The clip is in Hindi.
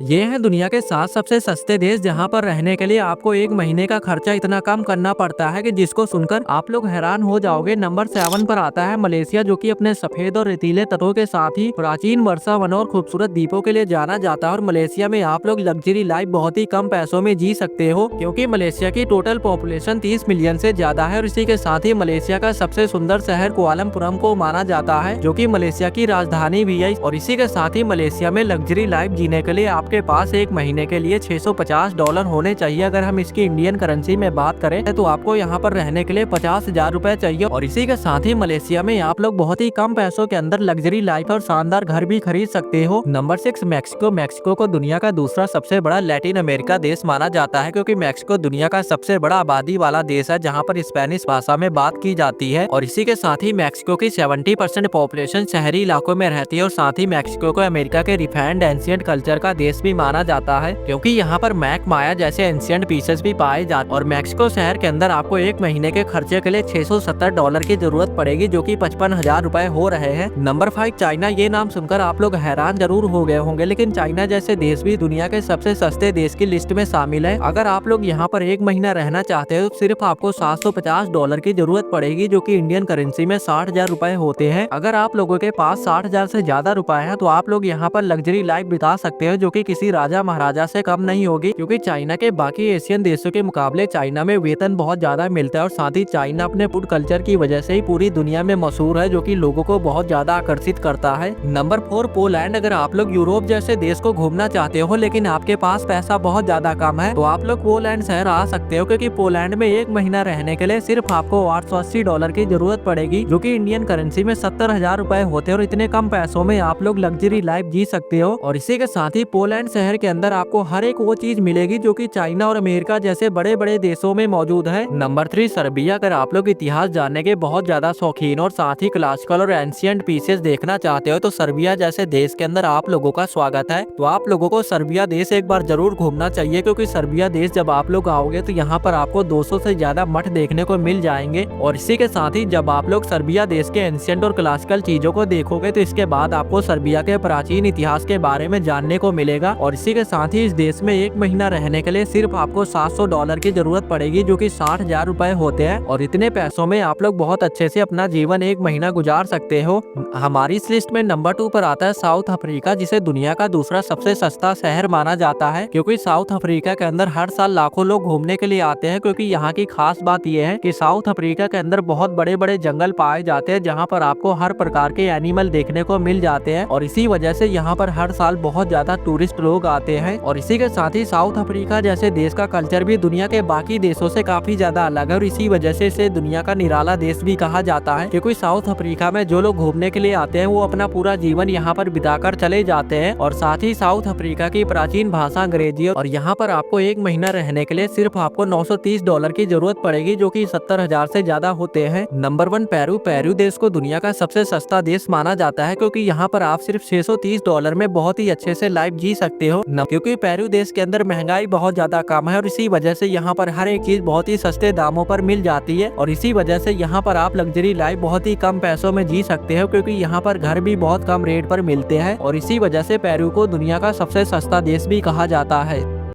ये हैं दुनिया के 7 सबसे सस्ते देश जहां पर रहने के लिए आपको एक महीने का खर्चा इतना कम करना पड़ता है कि जिसको सुनकर आप लोग हैरान हो जाओगे। नंबर 7 पर आता है मलेशिया, जो कि अपने सफेद और रेतीले तटों के साथ ही प्राचीन वर्षा वन और खूबसूरत द्वीपों के लिए जाना जाता है। और मलेशिया में आप लोग लग्जरी लाइफ बहुत ही कम पैसों में जी सकते हो, क्योंकि मलेशिया की टोटल पॉपुलेशन 30 मिलियन से ज्यादा है। और इसी के साथ ही मलेशिया का सबसे सुंदर शहर कुआलालंपुरम को माना जाता है, जो कि मलेशिया की राजधानी भी है। और इसी के साथ ही मलेशिया में लग्जरी लाइफ जीने के लिए आपके पास एक महीने के लिए $650 होने चाहिए। अगर हम इसकी इंडियन करेंसी में बात करें तो आपको यहाँ पर रहने के लिए 50,000 रुपए चाहिए। और इसी के साथ ही मलेशिया में आप लोग बहुत ही कम पैसों के अंदर लग्जरी लाइफ और शानदार घर भी खरीद सकते हो। Number 6 Mexico. मैक्सिको को दुनिया का दूसरा सबसे बड़ा लैटिन अमेरिका देश माना जाता है, क्योंकि मैक्सिको दुनिया का सबसे बड़ा आबादी वाला देश है, जहाँ पर स्पेनिश भाषा में बात की जाती है। और इसी के साथ ही मैक्सिको की 70% पॉपुलेशन शहरी इलाकों में रहती है। और साथ ही मैक्सिको को अमेरिका के रिफाइंड एंशिएंट कल्चर का देश भी माना जाता है, क्योंकि यहाँ पर मैक माया जैसे एंशिएंट पीसेस भी पाए जाते। और मैक्सिको शहर के अंदर आपको एक महीने के खर्चे के लिए $670 की जरूरत पड़ेगी, जो कि 55,000 रुपए हो रहे हैं। Number 5 China. ये नाम सुनकर आप लोग हैरान जरूर हो गए होंगे, लेकिन चाइना जैसे देश भी दुनिया के सबसे सस्ते देश की लिस्ट में शामिल है। अगर आप लोग यहाँ पर एक महीना रहना चाहते हो तो सिर्फ आपको $750 की जरूरत पड़ेगी, जो कि इंडियन करेंसी में 60,000 रुपए होते हैं। अगर आप लोगों के पास 60,000 से ज्यादा रुपए है तो आप लोग यहाँ पर लग्जरी लाइफ बिता सकते हो, जो कि किसी राजा महाराजा से कम नहीं होगी, क्योंकि चाइना के बाकी एशियन देशों के मुकाबले चाइना में वेतन बहुत ज्यादा मिलता है। और साथ ही चाइना अपने फूड कल्चर की वजह से ही पूरी दुनिया में मशहूर है, जो कि लोगों को बहुत ज्यादा आकर्षित करता है। Number 4 Poland. अगर आप लोग यूरोप जैसे देश को घूमना चाहते हो लेकिन आपके पास पैसा बहुत ज्यादा कम है तो आप लोग पोलैंड शहर आ सकते हो, क्योंकि पोलैंड में एक महीना रहने के लिए सिर्फ आपको $880 की जरूरत पड़ेगी, जो कि इंडियन करेंसी में 70,000 रुपए होते हैं। और इतने कम पैसों में आप लोग लग्जरी लाइफ जी सकते हो। और इसी के साथ ही पोलैंड शहर के अंदर आपको हर एक वो चीज मिलेगी जो कि चाइना और अमेरिका जैसे बड़े बड़े देशों में मौजूद है। Number 3 Serbia. अगर आप लोग इतिहास जानने के बहुत ज्यादा शौकीन और साथ ही क्लासिकल और एंशिएंट पीसेस देखना चाहते हो तो सर्बिया जैसे देश के अंदर आप लोगों का स्वागत है। तो आप लोगों को सर्बिया देश एक बार जरूर घूमना चाहिए, क्योंकि सर्बिया देश जब आप लोग आओगे तो यहाँ पर आपको 200 से ज्यादा मठ देखने को मिल जाएंगे। और इसी के साथ ही जब आप लोग सर्बिया देश के एंशिएंट और क्लासिकल चीजों को देखोगे तो इसके बाद आपको सर्बिया के प्राचीन इतिहास के बारे में जानने को मिलेगा। और इसी के साथ ही इस देश में एक महीना रहने के लिए सिर्फ आपको $700 की जरूरत पड़ेगी, जो कि 60,000 रुपए होते हैं। और इतने पैसों में आप लोग बहुत अच्छे से अपना जीवन एक महीना गुजार सकते हो। हमारी इस लिस्ट में नंबर 2 पर आता है साउथ अफ्रीका, जिसे दुनिया का दूसरा सबसे सस्ता शहर माना जाता है, क्योंकि साउथ अफ्रीका के अंदर हर साल लाखों लोग घूमने के लिए आते हैं। क्योंकि यहाँ की खास बात यह है कि साउथ अफ्रीका के अंदर बहुत बड़े बड़े जंगल पाए जाते हैं, जहाँ पर आपको हर प्रकार के एनिमल देखने को मिल जाते हैं। और इसी वजह से यहाँ पर हर साल बहुत ज्यादा टूरिस्ट लोग आते हैं। और इसी के साथ ही साउथ अफ्रीका जैसे देश का कल्चर भी दुनिया के बाकी देशों से काफी ज्यादा अलग है। और इसी वजह से इसे दुनिया का निराला देश भी कहा जाता है, क्योंकि साउथ अफ्रीका में जो लोग घूमने के लिए आते हैं वो अपना पूरा जीवन यहाँ पर बिताकर चले जाते हैं। और साथ ही साउथ अफ्रीका की प्राचीन भाषा अंग्रेजी है। और यहाँ पर आपको एक महीना रहने के लिए सिर्फ आपको $930 की जरूरत पड़ेगी, जो कि 70,000 से ज्यादा होते हैं। Number 1 Peru. पेरू देश को दुनिया का सबसे सस्ता देश माना जाता है, क्योंकि यहाँ पर आप सिर्फ $630 में बहुत ही अच्छे से लाइफ जी सकते हो, क्योंकि पेरू देश के अंदर महंगाई बहुत ज्यादा कम है। और इसी वजह से यहाँ पर हर एक चीज बहुत ही सस्ते दामों पर मिल जाती है। और इसी वजह से यहाँ पर आप लग्जरी लाइफ बहुत ही कम पैसों में जी सकते हो, क्योंकि यहाँ पर घर भी बहुत कम रेट पर मिलते हैं। और इसी वजह से पेरू को दुनिया का सबसे सस्ता देश भी कहा जाता है।